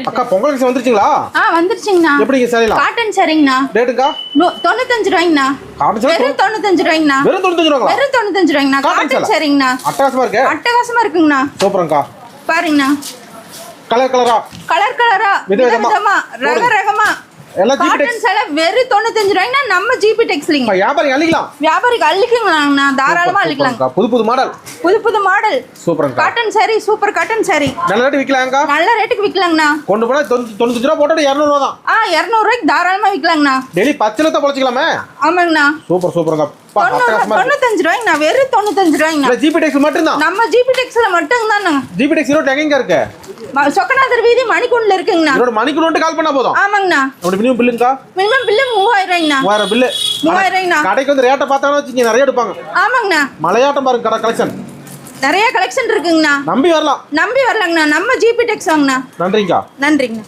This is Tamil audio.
அக்கா பொங்கல் கலெக்ஷன் வந்துருச்சுங்களா? வந்துருச்சுங்கண்ணா. எப்படிங்க சேலைலாம்? காட்டன் சரிங்கண்ணா. ரேட்டுக்கா? 95 ரூபாய்ங்கண்ணா. காட்டன் சேலை வெறும் 95 ரூபாய்ங்கண்ணா. வெறும் 95 ரூபாங்களா? வெறும் 95 ரூபாய்ங்கண்ணா. காட்டன் சரிங்கண்ணா. அட்டகாசமா இருக்கு. அட்டகாசமா இருக்குங்கண்ணா. சூப்பர்ங்கா. பாருங்கண்ணா. கலர் கலரா விதவிதமா ரகரகமா எல்லாம் ஜிபி காட்டன் சேலை வெறும் 95 ரூபாய்ங்கண்ணா. நம்ம ஜிபி டெக்ஸ்லிங்க. வியாபாரி அள்ளிக்கலாம். வியாபாரிக்கு அள்ளிக்கலாங்கண்ணா. தாராளமா அள்ளிக்கலாங்க. புது மாடல். புது மாடல். சூப்பர்ங்கா. Cotton sari super cotton sari. நல்ல ரேட் விக்கலாம்ங்கா. நல்ல ரேட்டுக்கு விக்கலாங்கண்ணா. கொண்டு போனா 95 ரூபாய் போட்டா 200 ரூபாய் தான். 200 ரூபாய்க்கு தாராளமா விக்கலாங்கண்ணா. டெய்லி 10 லட்சம் பொழைச்சிக்கலாமே. ஆமாங்கண்ணா. சூப்பர்ங்கா. 95 ரூபாய்ங்கண்ணா. வெறும் 95 ரூபாய்ங்கண்ணா. ஜிபி டெக்ஸ் மட்டும் தான். நம்ம ஜிபி டெக்ஸ்ல மட்டும் தானே. ஜிபி டெக்ஸ் ரோட் எங்க இருக்கு? சொக்கநாதர் வீதி மணிக்குண்டுல இருக்குங்கண்ணா. இதோட மணிக்குண்டு கால் பண்ணா போதும். ஆமாங்கண்ணா. அப்படி மினிமம் பில்லுங்கா? மினிமம் பில்லு 3000 ரூபாய்ங்கண்ணா. 3000 பில்லு. 3000 ரூபாய்ங்கண்ணா. கடைக்கு வந்து ரேட்ட பார்த்தானே வச்சிங்க நிறைய எடுப்பாங்க. ஆமாங்கண்ணா. மலையாட்டம் பாருங்க கடை கலெக்ஷன். நிறைய கலெக்ஷன் இருக்குங்கண்ணா. நம்பி வரலாங்கண்ணா. நம்ம ஜிபி டெக்ஸ் வாங்கண்ணா. நன்றிங்கா. நன்றிங்கண்ணா.